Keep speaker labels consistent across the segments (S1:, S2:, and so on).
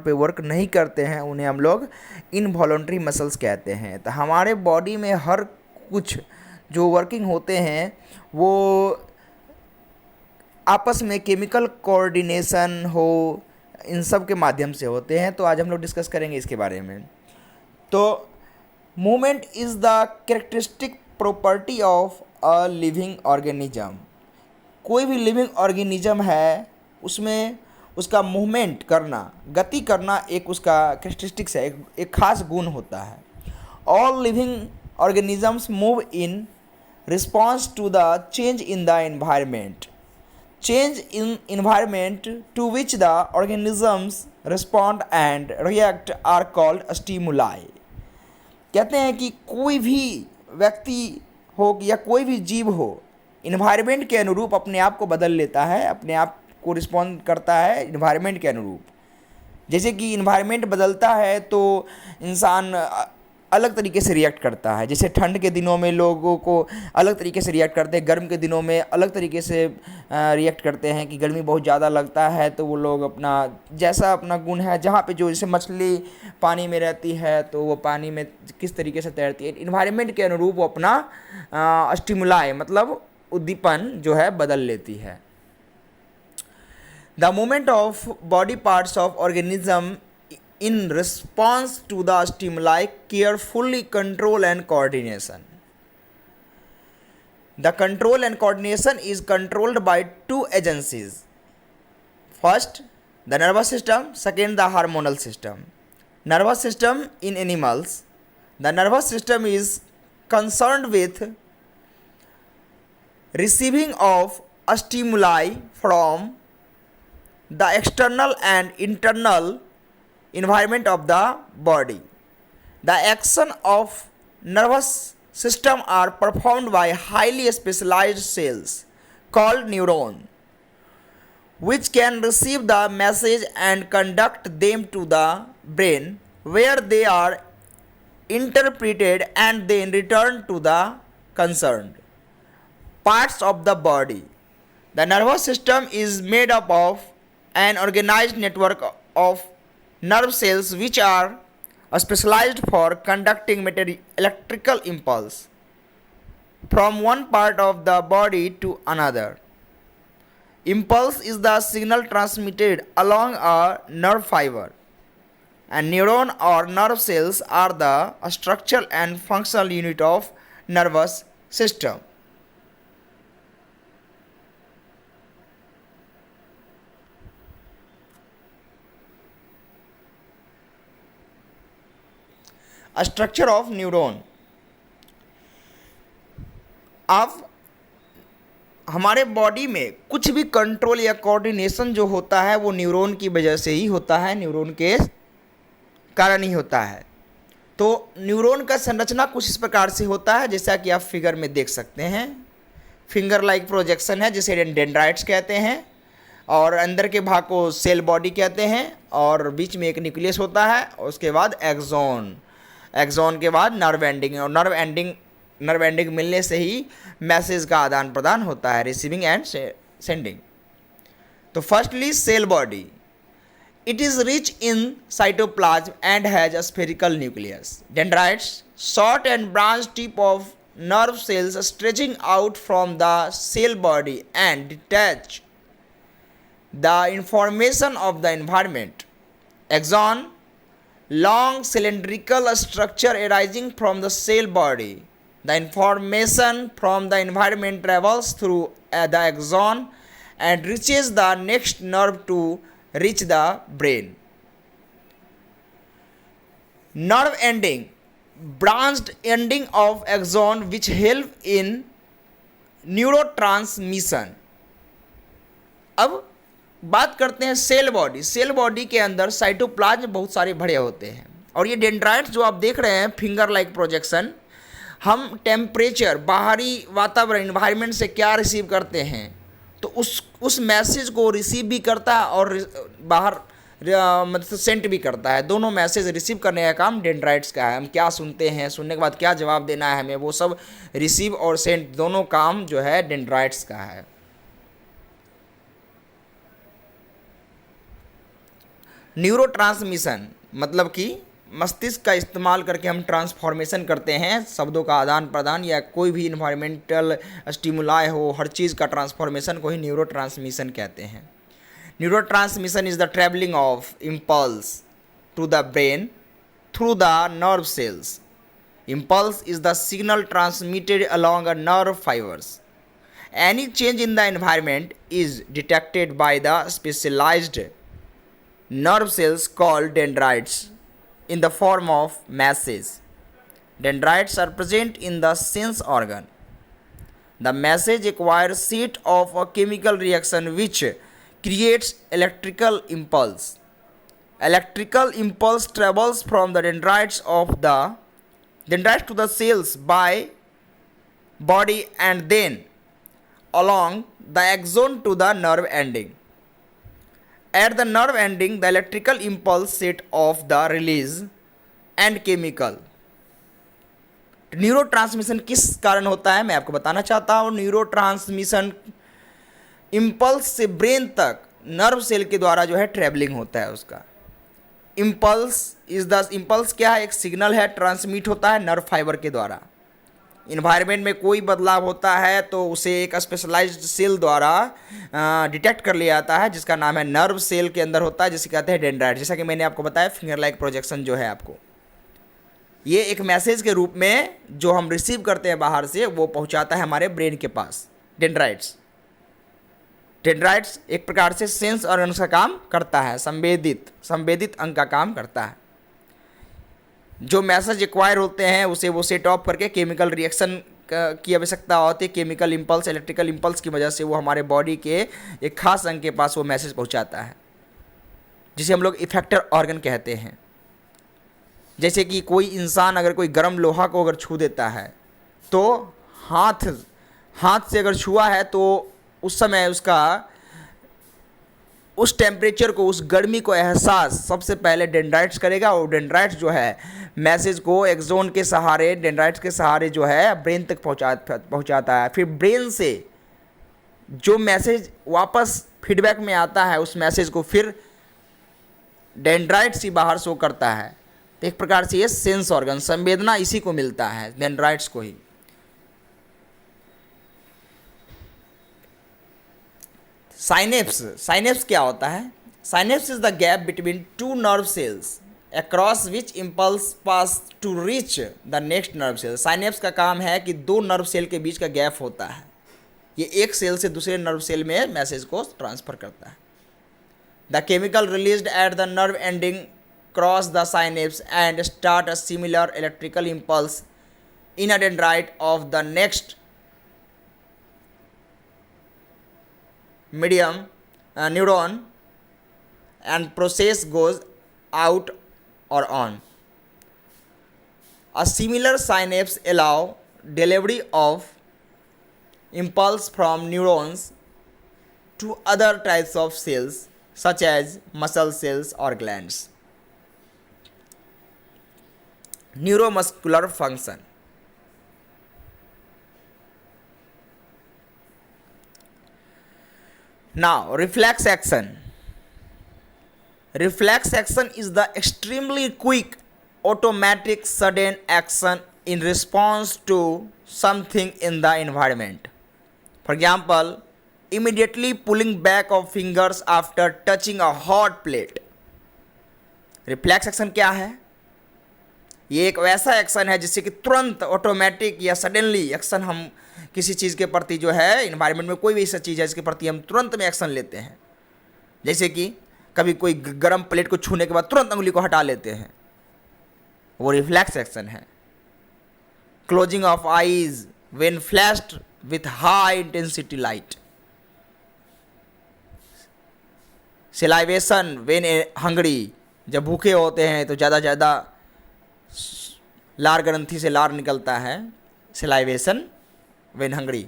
S1: पे वर्क नहीं करते हैं उन्हें हम लोग इनवॉलंटरी मसल्स कहते हैं। तो हमारे बॉडी में हर कुछ जो वर्किंग होते हैं वो आपस में केमिकल कोऑर्डिनेशन हो, इन सब के माध्यम से होते हैं। तो आज हम लोग डिस्कस करेंगे इसके बारे में। तो movement is the characteristic property of a living organism. कोई भी लिविंग ऑर्गेनिज्म है उसमें उसका मूवमेंट करना, गति करना एक उसका कैरेक्टरिस्टिक्स है, एक खास गुण होता है। All living organisms move in response to the change in the environment. Change in environment to which the organisms respond and react are called stimuli। कहते हैं कि कोई भी व्यक्ति हो या कोई भी जीव हो, इन्वायरमेंट के अनुरूप अपने आप को बदल लेता है, अपने आप को रिस्पॉन्ड करता है इन्वायरमेंट के अनुरूप। जैसे कि इन्वायरमेंट बदलता है तो इंसान अलग तरीके से रिएक्ट करता है। जैसे ठंड के दिनों में लोगों को अलग तरीके से रिएक्ट करते हैं, गर्म के दिनों में अलग तरीके से रिएक्ट करते हैं। कि गर्मी बहुत ज़्यादा लगता है तो वो लोग अपना जैसा अपना गुण है, जहाँ पे जो जैसे मछली पानी में रहती है तो वो पानी में किस तरीके से तैरती है, इन्वायरमेंट के अनुरूप वो अपना स्टिमुलाई मतलब उद्दीपन जो है बदल लेती है। The movement of body parts of organism in response to the stimuli carefully control and coordination. The control and coordination is controlled by two agencies. First, the nervous system. Second, the hormonal system. Nervous system in animals. The nervous system is concerned with receiving of a stimuli from the external and internal environment of the body. The action of nervous system are performed by highly specialized cells called neuron, which can receive the message and conduct them to the brain, where they are interpreted and then returned to the concerned parts of the body. The nervous system is made up of an organized network of nerve cells which are specialized for conducting electrical impulse from one part of the body to another. Impulse is the signal transmitted along a nerve fiber, and neuron or nerve cells are the structural and functional unit of nervous system. Structure of neuron. अब हमारे body में कुछ भी control या coordination जो होता है वो न्यूरॉन की वजह से ही होता है, न्यूरॉन के कारण ही होता है। तो न्यूरॉन का संरचना कुछ इस प्रकार से होता है जैसा कि आप फिगर में देख सकते हैं। फिंगर लाइक प्रोजेक्शन है जिसे डेंड्राइट्स कहते हैं, और अंदर के भाग को सेल बॉडी कहते हैं, और बीच में एक न्यूक्लियस होता है, और उसके बाद एक्सॉन, एक्सॉन के बाद नर्व एंडिंग, और नर्व एंडिंग मिलने से ही मैसेज का आदान प्रदान होता है, रिसीविंग एंड सेंडिंग। तो firstly cell body, it is rich in cytoplasm and has a spherical nucleus. Dendrites, short and branch tip of nerve cells stretching out from the cell body and detach the information of the environment. Axon, long cylindrical structure arising from the cell body. The information from the environment travels through the axon and reaches the next nerve to reach the brain. Nerve ending, branched ending of axon which help in neurotransmission. अब बात करते हैं cell body. Cell body के अंदर cytoplasm बहुत सारे भरे होते हैं, और ये डेंड्राइट्स जो आप देख रहे हैं फिंगर लाइक प्रोजेक्शन, हम टेम्परेचर, बाहरी वातावरण, इन्वायरमेंट से क्या रिसीव करते हैं तो उस मैसेज को रिसीव भी करता है और बाहर मतलब सेंट भी करता है। दोनों मैसेज रिसीव करने का काम डेंड्राइट्स का है। हम क्या सुनते हैं, सुनने के बाद क्या जवाब देना है हमें, वो सब रिसीव और सेंट दोनों काम जो है डेंड्राइट्स का है। न्यूरोट्रांसमिशन मतलब कि मस्तिष्क का इस्तेमाल करके हम ट्रांसफॉर्मेशन करते हैं, शब्दों का आदान प्रदान या कोई भी इन्वायरमेंटल स्टिमुलाई हो, हर चीज़ का ट्रांसफॉर्मेशन को ही न्यूरोट्रांसमिशन कहते हैं। Neurotransmission is the travelling of impulse to the brain through the nerve cells. Impulse is the signal transmitted along a nerve fibers. Any change in the environment is detected by the specialized nerve cells called dendrites in the form of message. Dendrites are present in the sense organ. The message acquires seat of a chemical reaction which creates electrical impulse. Electrical impulse travels from the dendrites to the cells by body and then along the axon to the nerve ending. At the nerve ending, the electrical impulse set off the release and chemical. Neurotransmission किस कारण होता है मैं आपको बताना चाहता हूँ। Neurotransmission impulse से ब्रेन तक नर्व सेल के द्वारा जो है ट्रैवलिंग होता है उसका। इम्पल्स क्या है, एक सिग्नल है, ट्रांसमिट होता है नर्व फाइबर के द्वारा। इन्वायरमेंट में कोई बदलाव होता है तो उसे एक स्पेशलाइज्ड सेल द्वारा डिटेक्ट कर लिया जाता है जिसका नाम है नर्व सेल के अंदर होता है, जिसे कहते हैं डेंड्राइट। जैसा कि मैंने आपको बताया फिंगर लाइक प्रोजेक्शन जो है आपको, ये एक मैसेज के रूप में जो हम रिसीव करते हैं बाहर से वो पहुंचाता है हमारे ब्रेन के पास। डेंड्राइट्स एक प्रकार से सेंस ऑर्गन का काम करता है, संवेदित अंग का काम करता है। जो मैसेज एक्वायर होते हैं उसे वो सेट ऑफ करके केमिकल रिएक्शन की आवश्यकता होती है। केमिकल इम्पल्स, इलेक्ट्रिकल इम्पल्स की वजह से वो हमारे बॉडी के एक खास अंग के पास वो मैसेज पहुंचाता है, जिसे हम लोग इफेक्टर ऑर्गन कहते हैं। जैसे कि कोई इंसान अगर कोई गर्म लोहा को अगर छू देता है तो हाथ से अगर छुआ है तो उस समय उस टेम्परेचर को, उस गर्मी को एहसास सबसे पहले डेंड्राइट्स करेगा, और डेंड्राइट्स जो है मैसेज को एक्सोन के सहारे, डेंड्राइट्स के सहारे जो है ब्रेन तक पहुंचाता है। फिर ब्रेन से जो मैसेज वापस फीडबैक में आता है उस मैसेज को फिर डेंड्राइट्स ही बाहर शो करता है। तो एक प्रकार से ये सेंस ऑर्गन, संवेदना इसी को मिलता है, डेंड्राइट्स को ही। साइनेप्स क्या होता है? Synapse is the gap between two nerve cells across which impulse pass to reach the next nerve cell. Synapse का काम है कि दो नर्व सेल के बीच का गैप होता है, ये एक सेल से दूसरे नर्व सेल में मैसेज को ट्रांसफर करता है। The chemical released at the nerve ending cross the synapse and start a similar electrical impulse in a dendrite of the next medium neuron, and process goes out or on. A similar synapse allow delivery of impulse from neurons to other types of cells such as muscle cells or glands. Neuromuscular function. Now, reflex action. Reflex action is the extremely quick, automatic, sudden action in response to something in the environment. For example, immediately pulling back of fingers after touching a hot plate. Reflex action क्या है? ये एक वैसा action है जिससे कि तुरंत automatic या सडनली एक्शन हम किसी चीज़ के प्रति जो है इन्वायरमेंट में कोई भी ऐसा चीज़ है जिसके प्रति हम तुरंत में एक्शन लेते हैं। जैसे कि कभी कोई गर्म प्लेट को छूने के बाद तुरंत उंगली को हटा लेते हैं, वो रिफ्लेक्स एक्शन है। Closing of eyes when flashed with high intensity light. Salivation when hungry, जब भूखे होते हैं तो ज़्यादा लार ग्रंथि से लार निकलता है, सिलाइवेशन when hungry.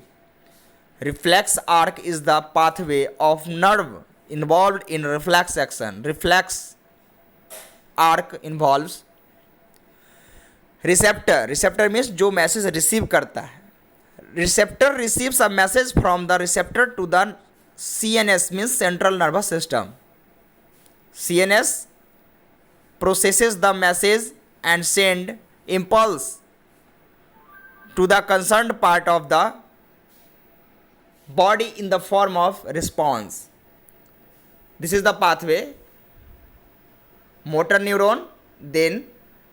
S1: Reflex arc is the pathway of nerve involved in reflex action. Reflex arc involves receptor. Receptor means जो मैसेज रिसीव करता है। Receptor receives a message from the receptor to the CNS means central nervous system. CNS processes the message and send impulse to the concerned part of the body in the form of response. This is the pathway. Motor neuron then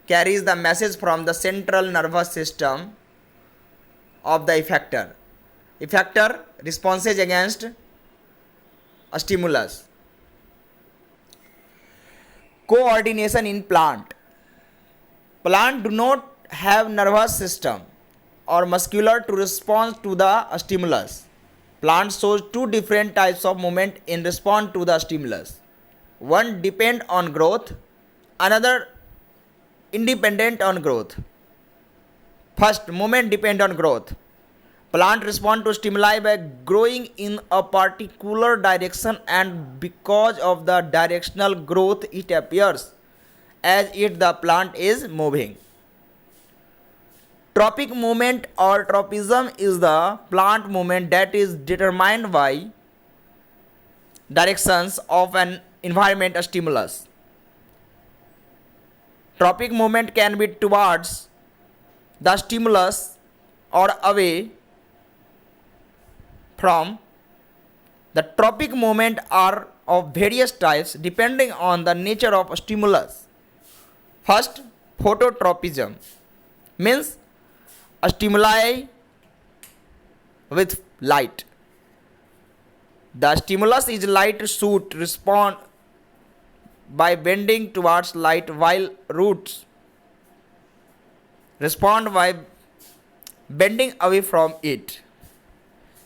S1: carries the message from the central nervous system of the effector. Effector responses against a stimulus. Coordination in plant. Plant do not have nervous system or muscular to respond to the stimulus. Plant shows two different types of movement in response to the stimulus. One depend on growth, another independent on growth. First, movement depend on growth. Plant respond to stimuli by growing in a particular direction, and because of the directional growth it appears as if the plant is moving. Tropic movement or tropism is the plant movement that is determined by directions of an environment stimulus. Tropic movement can be towards the stimulus or away from. The tropic movement are of various types depending on the nature of stimulus. First, phototropism means a stimuli with light. The stimulus is light shoot respond by bending towards light, while roots respond by bending away from it.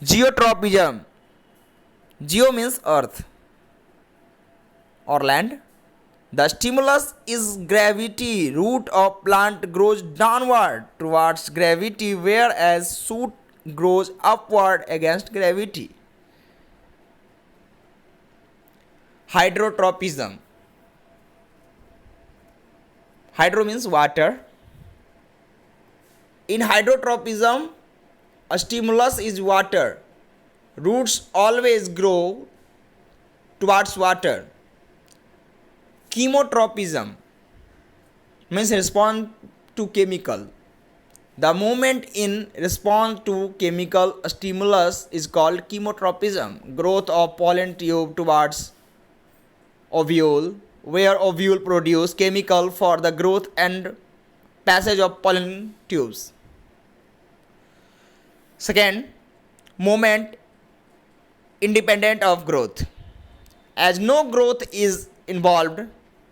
S1: Geotropism. Geo means earth or land. The stimulus is gravity. Root of plant grows downward towards gravity, whereas shoot grows upward against gravity. Hydrotropism. Hydro means water. In hydrotropism, a stimulus is water. Roots always grow towards water. Chemotropism means response to chemical. The movement in response to chemical stimulus is called chemotropism. Growth of pollen tube towards ovule, where ovule produce chemical for the growth and passage of pollen tubes. Second, movement independent of growth. As no growth is involved,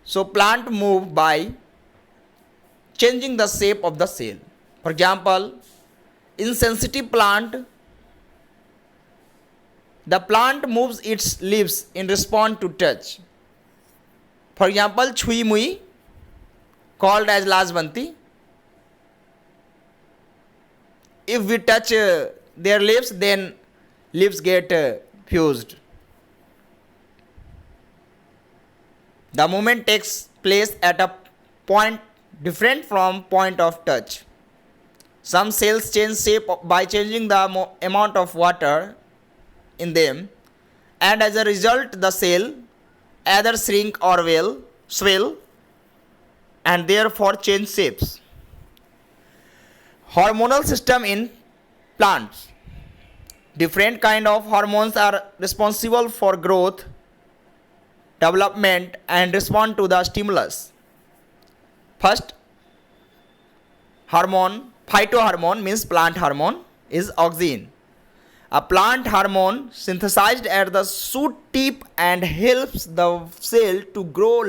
S1: so plant move by changing the shape of the cell. For example, in sensitive plant, the plant moves its leaves in response to touch. For example, Chui Mui, called as Lajbanti. If we touch their leaves, then leaves get fused. The movement takes place at a point different from point of touch. Some cells change shape by changing the amount of water in them, and as a result the cell either shrink or will swell and therefore change shapes. Hormonal system in plants. Different kind of hormones are responsible for growth, development and respond to the stimulus. First hormone, phytohormone means plant hormone, is auxin. A plant hormone synthesized at the shoot tip and helps the cell to grow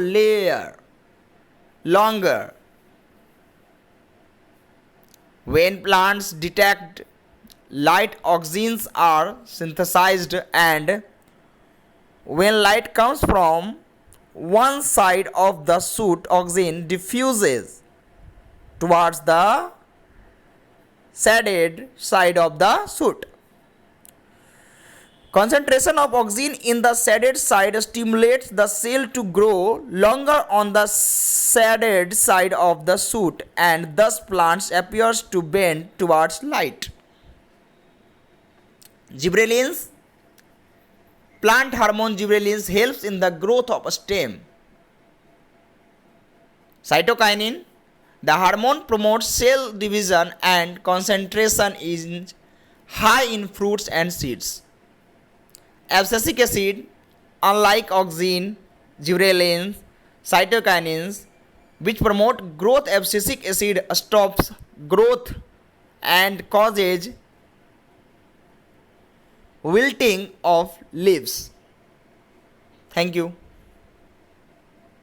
S1: longer. When plants detect light, auxins are synthesized, and when light comes from one side of the shoot, auxin diffuses towards the shaded side of the shoot. Concentration of auxin in the shaded side stimulates the cell to grow longer on the shaded side of the shoot, and thus plants appears to bend towards light. Gibberellins. Plant hormone gibberellins helps in the growth of a stem. Cytokinin, the hormone promotes cell division and concentration is high in fruits and seeds. Abscisic acid, unlike auxin, gibberellins, cytokinins, which promote growth, abscisic acid stops growth and causes wilting of leaves. Thank you.